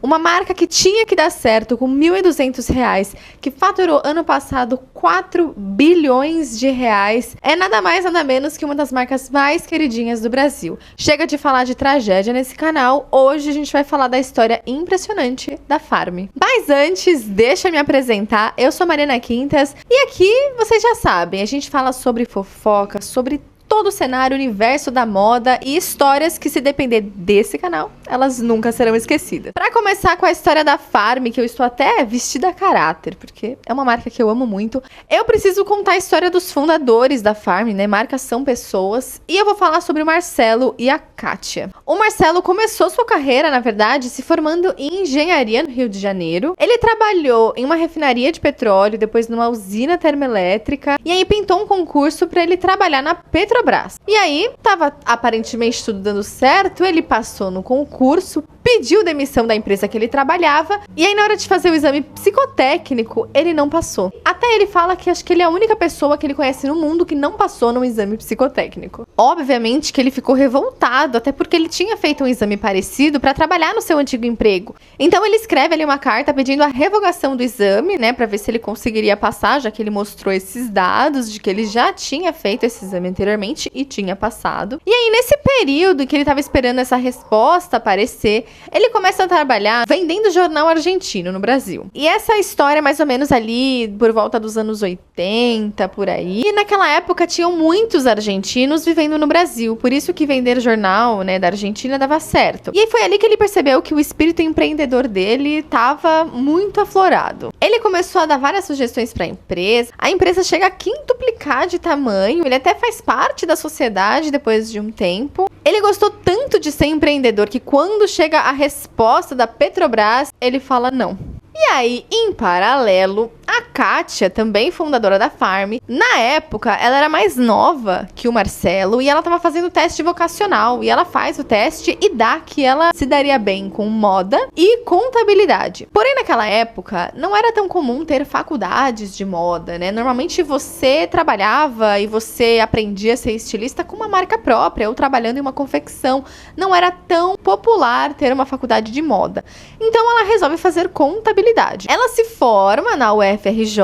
Uma marca que tinha que dar certo com R$ 1.200, que faturou ano passado 4 bilhões de reais, é nada mais nada menos que uma das marcas mais queridinhas do Brasil. Chega de falar de tragédia nesse canal, hoje a gente vai falar da história impressionante da Farm. Mas antes, deixa eu me apresentar, eu sou Mariana Quintas e aqui vocês já sabem, a gente fala sobre fofoca, sobre todo o cenário, universo da moda e histórias que, se depender desse canal, elas nunca serão esquecidas. Para começar com a história da Farm, que eu estou até vestida a caráter, porque é uma marca que eu amo muito, eu preciso contar a história dos fundadores da Farm, né? Marcas são pessoas, e eu vou falar sobre o Marcelo e a Kátia. O Marcelo começou sua carreira, na verdade, se formando em engenharia no Rio de Janeiro. Ele trabalhou em uma refinaria de petróleo, depois numa usina termoelétrica, e aí pintou um concurso para ele trabalhar na Petrobras. E aí, tava aparentemente tudo dando certo, ele passou no concurso, pediu demissão da empresa que ele trabalhava, e aí na hora de fazer o exame psicotécnico, ele não passou. Até ele fala que acho que ele é a única pessoa que ele conhece no mundo que não passou no exame psicotécnico. Obviamente que ele ficou revoltado, até porque ele tinha feito um exame parecido para trabalhar no seu antigo emprego. Então ele escreve ali uma carta pedindo a revogação do exame, né, para ver se ele conseguiria passar, já que ele mostrou esses dados de que ele já tinha feito esse exame anteriormente e tinha passado. E aí, nesse período que ele estava esperando essa resposta aparecer, ele começa a trabalhar vendendo jornal argentino no Brasil. E essa história é mais ou menos ali por volta dos anos 80, por aí. E naquela época tinham muitos argentinos vivendo no Brasil, por isso que vender jornal, né, da Argentina dava certo. E aí foi ali que ele percebeu que o espírito empreendedor dele estava muito aflorado. Ele começou a dar várias sugestões para a empresa chega a quintuplicar de tamanho, ele até faz parte da sociedade depois de um tempo. Ele gostou tanto de ser empreendedor que quando chega a resposta da Petrobras, ele fala não. E aí, em paralelo, a Kátia, também fundadora da Farm, na época, ela era mais nova que o Marcelo e ela estava fazendo o teste vocacional. E ela faz o teste e dá que ela se daria bem com moda e contabilidade. Porém, naquela época, não era tão comum ter faculdades de moda, né? Normalmente você trabalhava e você aprendia a ser estilista com uma marca própria ou trabalhando em uma confecção. Não era tão popular ter uma faculdade de moda. Então, ela resolve fazer contabilidade. Ela se forma na UFRJ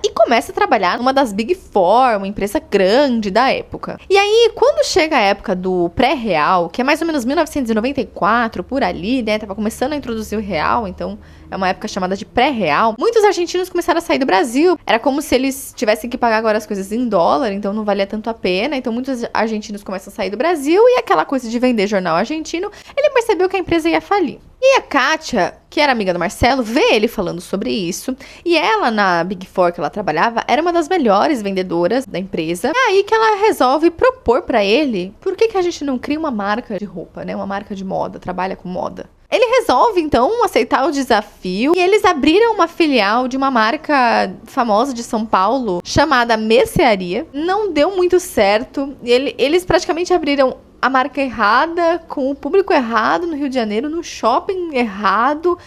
e começa a trabalhar numa das Big Four, uma empresa grande da época. E aí, quando chega a época do pré-real, que é mais ou menos 1994, por ali, né? Tava começando a introduzir o real, então é uma época chamada de pré-real. Muitos argentinos começaram a sair do Brasil. Era como se eles tivessem que pagar agora as coisas em dólar, então não valia tanto a pena. Então muitos argentinos começam a sair do Brasil e aquela coisa de vender jornal argentino, ele percebeu que a empresa ia falir. E a Kátia, que era amiga do Marcelo, vê ele falando sobre isso. E ela, na Big Four que ela trabalhava, era uma das melhores vendedoras da empresa. É aí que ela resolve propor pra ele, por que a gente não cria uma marca de roupa, né? Uma marca de moda, trabalha com moda. Ele resolve, então, aceitar o desafio e eles abriram uma filial de uma marca famosa de São Paulo, chamada Mercearia. Não deu muito certo. Eles praticamente abriram a marca errada, com o público errado no Rio de Janeiro, no shopping errado.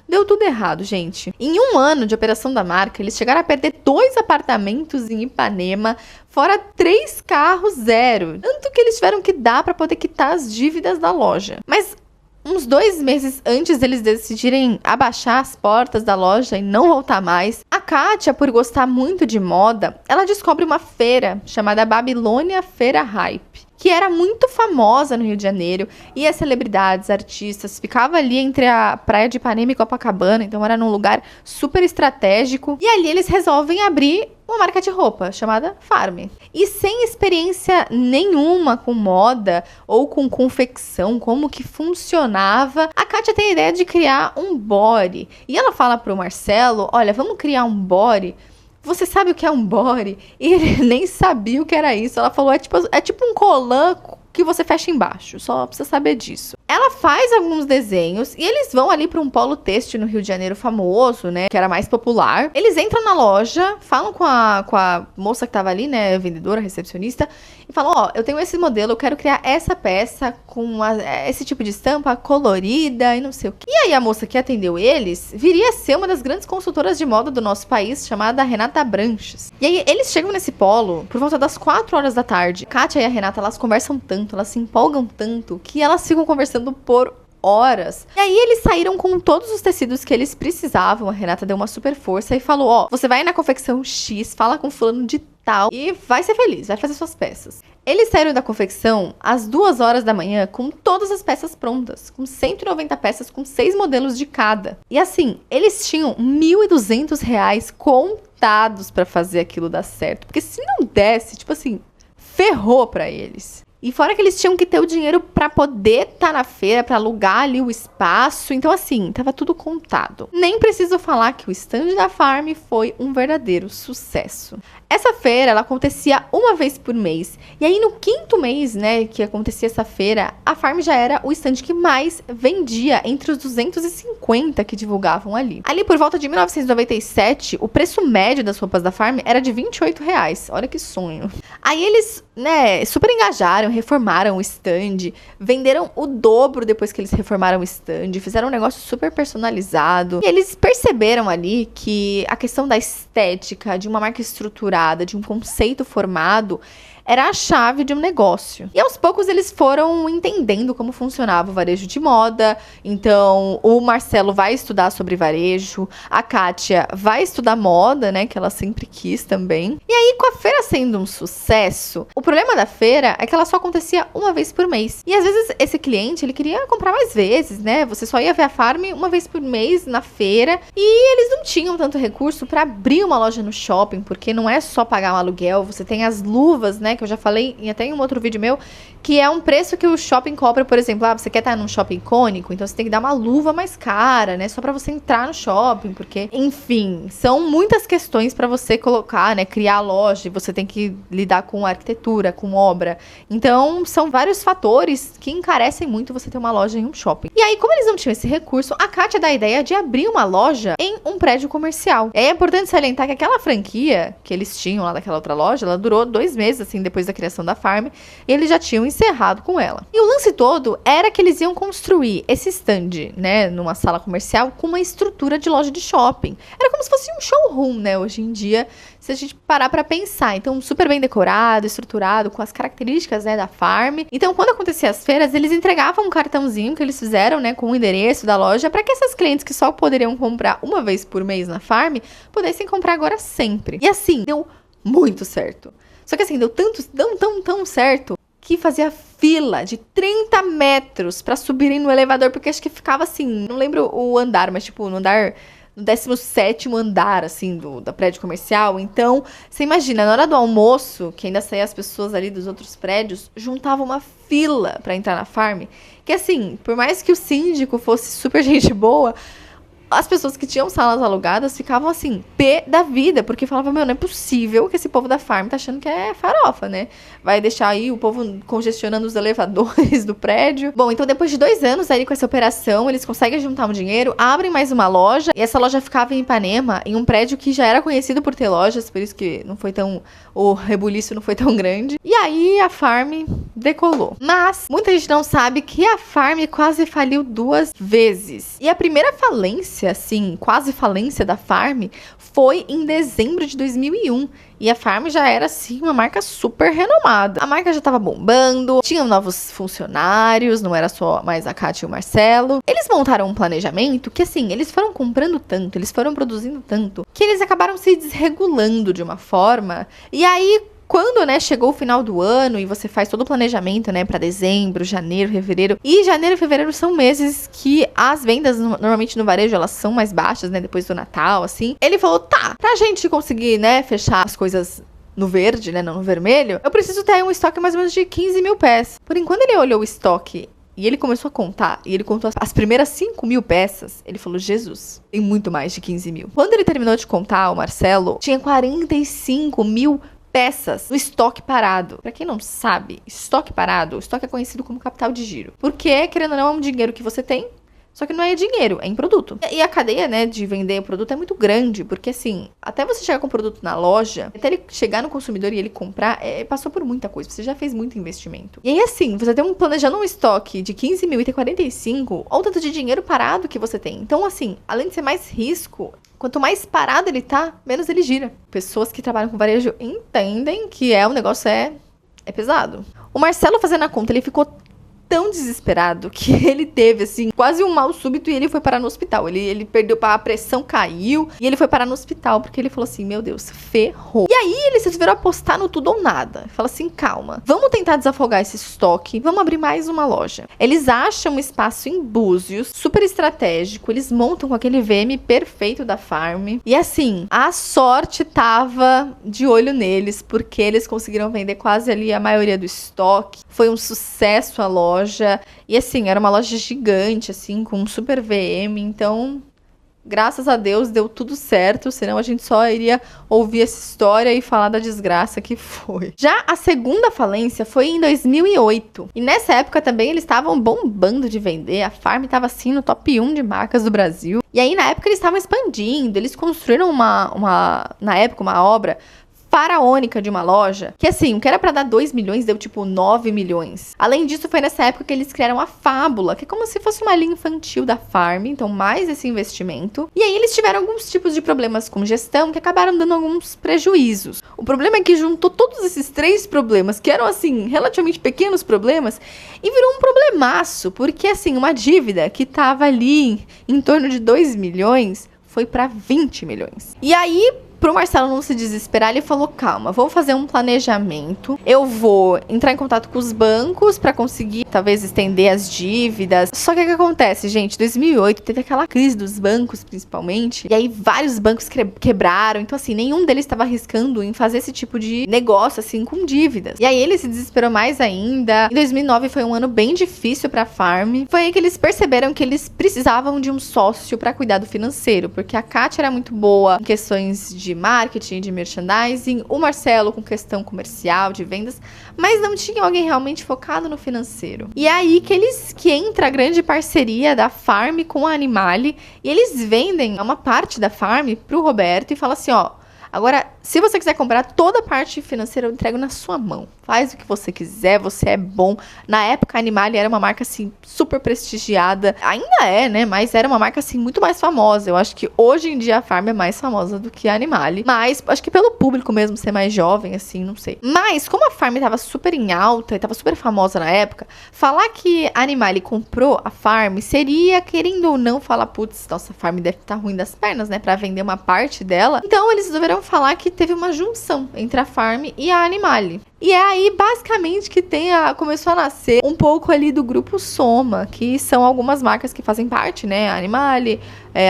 Deu tudo errado, gente. Em um ano de operação da marca, eles chegaram a perder 2 apartamentos em Ipanema, fora 3 carros zero. Tanto que eles tiveram que dar para poder quitar as dívidas da loja. Mas uns 2 meses antes deles decidirem abaixar as portas da loja e não voltar mais, a Kátia, por gostar muito de moda, ela descobre uma feira chamada Babilônia Feira Hype, que era muito famosa no Rio de Janeiro, e as celebridades, artistas, ficava ali entre a praia de Ipanema e Copacabana, então era num lugar super estratégico, e ali eles resolvem abrir uma marca de roupa chamada Farm. E sem experiência nenhuma com moda ou com confecção, como que funcionava, a Kátia tem a ideia de criar um body. E ela fala pro Marcelo, olha, vamos criar um body. Você sabe o que é um body? E ele nem sabia o que era isso. Ela falou, é tipo um colã que você fecha embaixo, só precisa saber disso. Ela faz alguns desenhos e eles vão ali para um polo têxtil no Rio de Janeiro famoso, né, que era mais popular. Eles entram na loja, falam com a moça que tava ali, né, vendedora, recepcionista, e falam, ó, eu tenho esse modelo, eu quero criar essa peça com esse tipo de estampa colorida e não sei o que. E aí a moça que atendeu eles viria a ser uma das grandes consultoras de moda do nosso país, chamada Renata Branches. E aí eles chegam nesse polo por volta das 4 horas da tarde. Kátia e a Renata, elas conversam tanto, elas se empolgam tanto, que elas ficam conversando por horas. E aí eles saíram com todos os tecidos que eles precisavam. A Renata deu uma super força e falou, ó, você vai na confecção X, fala com fulano de tal e vai ser feliz, vai fazer suas peças. Eles saíram da confecção às 2 horas da manhã com todas as peças prontas, com 190 peças, com 6 modelos de cada. E assim, eles tinham R$ 1.200 contados pra fazer aquilo dar certo. Porque se não desse, tipo assim, ferrou pra eles. E fora que eles tinham que ter o dinheiro pra poder estar na feira, pra alugar ali o espaço. Então, assim, tava tudo contado. Nem preciso falar que o stand da Farm foi um verdadeiro sucesso. Essa feira, ela acontecia uma vez por mês. E aí, no 5º mês, né, que acontecia essa feira, a Farm já era o stand que mais vendia entre os 250 que divulgavam ali. Ali, por volta de 1997, o preço médio das roupas da Farm era de R$ 28. Olha que sonho. Aí eles, né, super engajaram, reformaram o stand, venderam o dobro depois que eles reformaram o stand, fizeram um negócio super personalizado. E eles perceberam ali que a questão da estética, de uma marca estruturada, de um conceito formado, era a chave de um negócio. E aos poucos eles foram entendendo como funcionava o varejo de moda. Então, o Marcelo vai estudar sobre varejo, a Kátia vai estudar moda, né, que ela sempre quis também. E aí, com a feira sendo um sucesso, o problema da feira é que ela só acontecia uma vez por mês. E às vezes esse cliente, ele queria comprar mais vezes, né? Você só ia ver a Farm uma vez por mês na feira e eles não tinham tanto recurso para abrir uma loja no shopping, porque não é só pagar um aluguel, você tem as luvas, né, que eu já falei até em um outro vídeo meu, que é um preço que o shopping cobra, por exemplo, você quer estar num shopping icônico, então você tem que dar uma luva mais cara, né, só pra você entrar no shopping, porque, enfim, são muitas questões pra você colocar, né, criar a loja, e você tem que lidar com arquitetura, com obra, então são vários fatores que encarecem muito você ter uma loja em um shopping. E aí, como eles não tinham esse recurso, a Kátia dá a ideia de abrir uma loja em um prédio comercial. E aí é importante salientar que aquela franquia que eles tinham lá daquela outra loja, ela durou 2 meses, assim, depois da criação da Farm, e eles já tinham encerrado com ela. E o lance todo era que eles iam construir esse stand, né, numa sala comercial com uma estrutura de loja de shopping. Era como se fosse um showroom, né, hoje em dia, se a gente parar pra pensar. Então, super bem decorado, estruturado, com as características, né, da Farm. Então, quando acontecia as feiras, eles entregavam um cartãozinho que eles fizeram, né, com o endereço da loja, para que essas clientes que só poderiam comprar uma vez por mês na Farm, pudessem comprar agora sempre. E assim, deu muito certo. Só que assim, deu tão certo, que fazia fila de 30 metros pra subirem no elevador, porque acho que ficava assim, não lembro o andar, mas tipo, no 17º andar, assim, da prédio comercial. Então, você imagina, na hora do almoço, que ainda saía as pessoas ali dos outros prédios, juntava uma fila pra entrar na Farm, que assim, por mais que o síndico fosse super gente boa, as pessoas que tinham salas alugadas ficavam assim, pé da vida, porque falavam, meu, não é possível que esse povo da Farm tá achando que é farofa, né? Vai deixar aí o povo congestionando os elevadores do prédio. Bom, então depois de 2 anos aí com essa operação, eles conseguem juntar um dinheiro, abrem mais uma loja, e essa loja ficava em Ipanema, em um prédio que já era conhecido por ter lojas, por isso que não foi tão, o rebuliço não foi tão grande. E aí a Farm decolou. Mas muita gente não sabe que a Farm quase faliu 2 vezes. E a primeira falência, assim, quase falência da Farm, foi em dezembro de 2001. E a Farm já era, assim, uma marca super renomada. A marca já tava bombando, tinham novos funcionários, não era só mais a Kátia e o Marcelo. Eles montaram um planejamento que, assim, eles foram comprando tanto, eles foram produzindo tanto, que eles acabaram se desregulando de uma forma. E aí, quando, né, chegou o final do ano e você faz todo o planejamento, né, pra dezembro, janeiro, fevereiro. E janeiro e fevereiro são meses que as vendas, normalmente no varejo, elas são mais baixas, né, depois do Natal, assim. Ele falou, tá, pra gente conseguir, né, fechar as coisas no verde, né, não no vermelho, eu preciso ter um estoque mais ou menos de 15 mil peças. Porém, quando ele olhou o estoque e ele começou a contar, e ele contou as primeiras 5 mil peças, ele falou, Jesus, tem muito mais de 15 mil. Quando ele terminou de contar, o Marcelo tinha 45 mil peças no estoque parado. Pra quem não sabe, estoque parado, o estoque é conhecido como capital de giro. Porque, querendo ou não, é um dinheiro que você tem, só que não é dinheiro, é em produto. E a cadeia, né, de vender o produto é muito grande, porque assim, até você chegar com o produto na loja, até ele chegar no consumidor e ele comprar, passou por muita coisa, você já fez muito investimento. E aí assim, você tem planejando um estoque de 15 mil e ter 45, olha o tanto de dinheiro parado que você tem. Então assim, além de ser mais risco, quanto mais parado ele tá, menos ele gira. Pessoas que trabalham com varejo entendem que o negócio é pesado. O Marcelo, fazendo a conta, ele ficou tão desesperado que ele teve, assim, quase um mal súbito e ele foi parar no hospital. Ele perdeu, a pressão caiu e ele foi parar no hospital porque ele falou assim, meu Deus, ferrou. E aí eles resolveram apostar no tudo ou nada. Fala assim, calma, vamos tentar desafogar esse estoque, vamos abrir mais uma loja. Eles acham um espaço em Búzios, super estratégico, eles montam com aquele VM perfeito da Farm. E assim, a sorte tava de olho neles, porque eles conseguiram vender quase ali a maioria do estoque. Foi um sucesso a loja. E assim, era uma loja gigante, assim, com um super VM. Então, graças a Deus, deu tudo certo. Senão a gente só iria ouvir essa história e falar da desgraça que foi. Já a segunda falência foi em 2008. E nessa época também eles estavam bombando de vender. A Farm estava assim no top 1 de marcas do Brasil. E aí na época eles estavam expandindo. Eles construíram na época uma obra faraônica de uma loja, que assim, o que era pra dar 2 milhões, deu tipo 9 milhões. Além disso, foi nessa época que eles criaram a Fábula, que é como se fosse uma linha infantil da Farm, então mais esse investimento. E aí eles tiveram alguns tipos de problemas com gestão que acabaram dando alguns prejuízos. O problema é que juntou todos esses 3 problemas, que eram assim, relativamente pequenos problemas, e virou um problemaço, porque assim, uma dívida que tava ali em torno de 2 milhões, foi pra 20 milhões. E aí, pro Marcelo não se desesperar, ele falou, calma, vou fazer um planejamento, eu vou entrar em contato com os bancos pra conseguir, talvez, estender as dívidas. Só que o que acontece, gente? 2008 teve aquela crise dos bancos, principalmente, e aí vários bancos quebraram, então assim, nenhum deles estava arriscando em fazer esse tipo de negócio, assim, com dívidas. E aí ele se desesperou mais ainda. Em 2009 foi um ano bem difícil pra Farm. Foi aí que eles perceberam que eles precisavam de um sócio pra cuidar do financeiro, porque a Kátia era muito boa em questões de marketing, de merchandising, o Marcelo com questão comercial, de vendas, mas não tinha alguém realmente focado no financeiro. E é aí que entra a grande parceria da Farm com a Animale, e eles vendem uma parte da Farm pro Roberto e falam assim, ó, agora, se você quiser comprar toda a parte financeira, eu entrego na sua mão. Faz o que você quiser, você é bom. Na época, a Animale era uma marca, assim, super prestigiada. Ainda é, né? Mas era uma marca, assim, muito mais famosa. Eu acho que hoje em dia a Farm é mais famosa do que a Animale. Mas, acho que pelo público mesmo ser mais jovem, assim, não sei. Mas, como a Farm tava super em alta e tava super famosa na época, falar que a Animale comprou a Farm seria, querendo ou não, falar, putz, nossa, a Farm deve estar ruim das pernas, né? Pra vender uma parte dela. Então, eles resolveram falar que teve uma junção entre a Farm e a Animale. E é aí, basicamente, que começou a nascer um pouco ali do grupo Soma, que são algumas marcas que fazem parte, né? A Animale,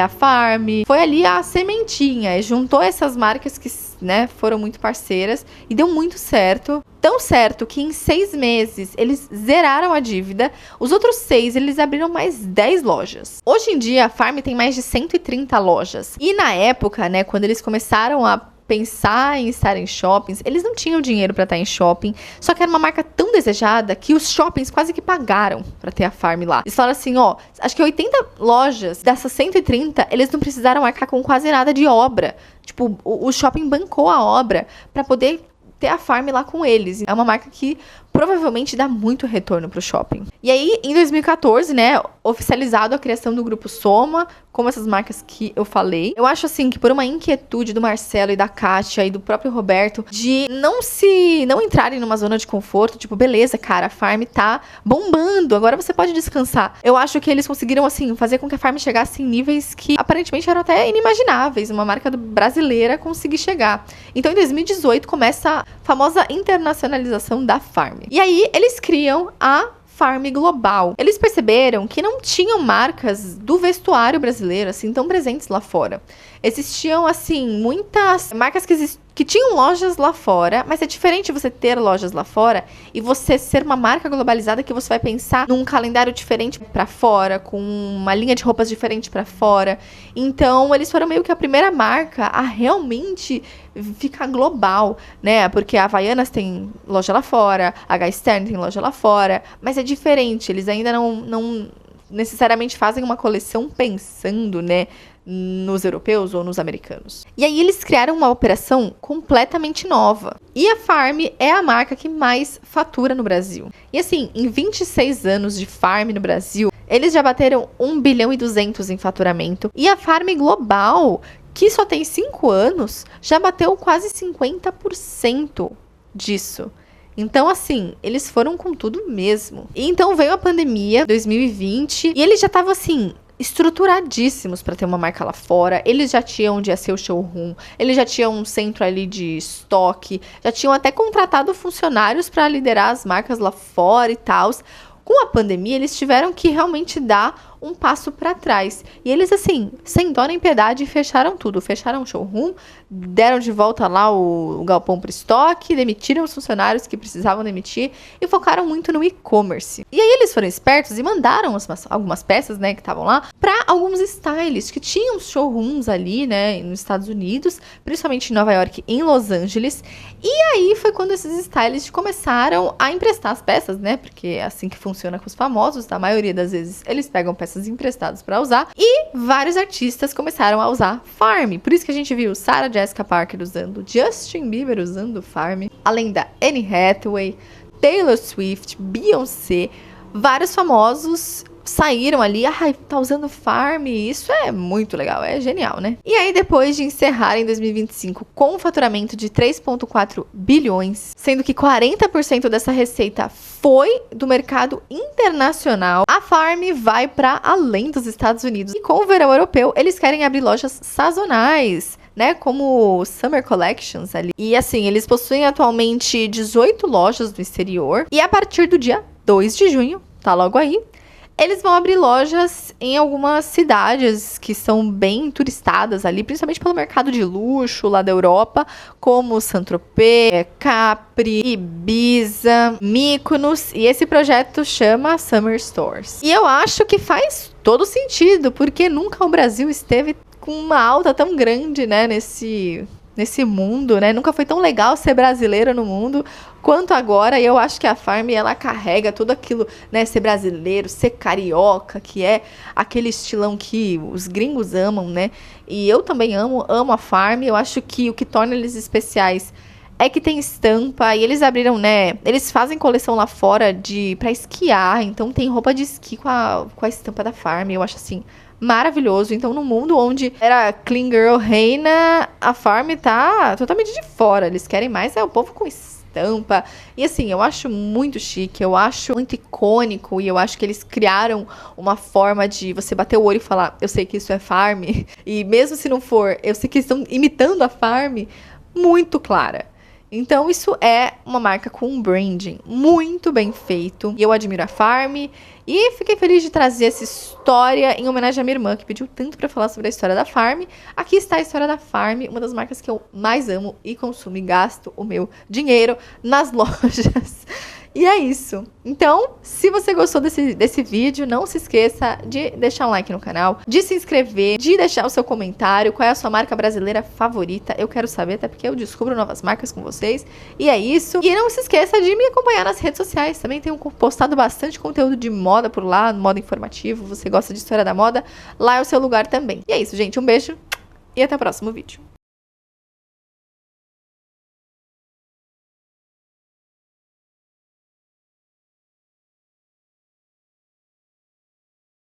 a Farm. Foi ali a sementinha, e juntou essas marcas que, né, foram muito parceiras e deu muito certo. Tão certo que em 6 meses eles zeraram a dívida. Os outros 6, eles abriram mais 10 lojas. Hoje em dia, a Farm tem mais de 130 lojas. E na época, né, quando eles começaram a pensar em estar em shoppings, eles não tinham dinheiro para estar em shopping, só que era uma marca tão desejada que os shoppings quase que pagaram para ter a Farm lá. Eles falaram assim, ó, acho que 80 lojas dessas 130, eles não precisaram arcar com quase nada de obra. Tipo, o shopping bancou a obra para poder ter a Farm lá com eles. É uma marca que provavelmente dá muito retorno pro shopping. E aí, em 2014, né, oficializado a criação do Grupo Soma, como essas marcas que eu falei. Eu acho, assim, que por uma inquietude do Marcelo e da Kátia e do próprio Roberto de não entrarem numa zona de conforto, tipo, beleza, cara, a Farm tá bombando, agora você pode descansar. Eu acho que eles conseguiram, assim, fazer com que a Farm chegasse em níveis que aparentemente eram até inimagináveis, uma marca brasileira conseguir chegar. Então, em 2018, começa a famosa internacionalização da Farm. E aí, eles criam a Farm Global. Eles perceberam que não tinham marcas do vestuário brasileiro, assim, tão presentes lá fora. Existiam, assim, muitas marcas que tinham lojas lá fora, mas é diferente você ter lojas lá fora e você ser uma marca globalizada que você vai pensar num calendário diferente pra fora, com uma linha de roupas diferente pra fora. Então, eles foram meio que a primeira marca a realmente ficar global, né? Porque a Havaianas tem loja lá fora, a H. Stern tem loja lá fora, mas é diferente, eles ainda não necessariamente fazem uma coleção pensando, né, nos europeus ou nos americanos. E aí eles criaram uma operação completamente nova. E a Farm é a marca que mais fatura no Brasil. E assim, em 26 anos de Farm no Brasil, eles já bateram 1 bilhão e 200 em faturamento. E a Farm Global, que só tem 5 anos, já bateu quase 50% disso. Então, assim, eles foram com tudo mesmo. E então veio a pandemia, 2020, e eles já estavam, assim, estruturadíssimos para ter uma marca lá fora. Eles já tinham onde ia ser o showroom, eles já tinham um centro ali de estoque, já tinham até contratado funcionários para liderar as marcas lá fora e tal. Com a pandemia, eles tiveram que realmente dar um passo para trás. E eles, assim, sem dó nem piedade, fecharam tudo. Fecharam o showroom, deram de volta lá o galpão para estoque, demitiram os funcionários que precisavam demitir e focaram muito no e-commerce. E aí eles foram espertos e mandaram algumas peças, né, que estavam lá, para alguns stylists que tinham showrooms ali, né, nos Estados Unidos, principalmente em Nova York e em Los Angeles. E aí foi quando esses stylists começaram a emprestar as peças, né, porque é assim que funciona com os famosos, a maioria das vezes eles pegam peças emprestadas para usar, e vários artistas começaram a usar Farm. Por isso que a gente viu Sarah Jessica Parker usando, Justin Bieber usando Farm, além da Anne Hathaway, Taylor Swift, Beyoncé, vários famosos saíram ali, ai, tá usando Farm, isso é muito legal, é genial, né? E aí, depois de encerrar em 2025 com um faturamento de 3,4 bilhões, sendo que 40% dessa receita foi do mercado internacional, a Farm vai para além dos Estados Unidos. E com o verão europeu, eles querem abrir lojas sazonais, né, como Summer Collections ali. E assim, eles possuem atualmente 18 lojas no exterior, e a partir do dia 2 de junho, tá logo aí, eles vão abrir lojas em algumas cidades que são bem turistadas ali, principalmente pelo mercado de luxo lá da Europa, como Saint-Tropez, Capri, Ibiza, Mykonos, e esse projeto chama Summer Stores. E eu acho que faz todo sentido, porque nunca o Brasil esteve com uma alta tão grande, né, nesse mundo, né? Nunca foi tão legal ser brasileira no mundo quanto agora. E eu acho que a Farm, ela carrega tudo aquilo, né? Ser brasileiro, ser carioca, que é aquele estilão que os gringos amam, né? E eu também amo a Farm. Eu acho que o que torna eles especiais é que tem estampa, e eles abriram, né? Eles fazem coleção lá fora pra esquiar, então tem roupa de esqui com a estampa da Farm. Eu acho assim maravilhoso. Então, no mundo onde era Clean Girl reina, a Farm tá totalmente de fora. Eles querem mais o povo com estampa. E assim, eu acho muito chique, eu acho muito icônico, e eu acho que eles criaram uma forma de você bater o olho e falar, eu sei que isso é Farm, e mesmo se não for, eu sei que eles estão imitando a Farm, muito clara. Então, isso é uma marca com um branding muito bem feito. E eu admiro a Farm. E fiquei feliz de trazer essa história em homenagem à minha irmã, que pediu tanto para falar sobre a história da Farm. Aqui está a história da Farm, uma das marcas que eu mais amo e consumo e gasto o meu dinheiro nas lojas. E é isso. Então, se você gostou desse vídeo, não se esqueça de deixar um like no canal, de se inscrever, de deixar o seu comentário, qual é a sua marca brasileira favorita. Eu quero saber, até porque eu descubro novas marcas com vocês. E é isso. E não se esqueça de me acompanhar nas redes sociais. Também tenho postado bastante conteúdo de moda por lá, moda informativo. Você gosta de história da moda? Lá é o seu lugar também. E é isso, gente. Um beijo e até o próximo vídeo.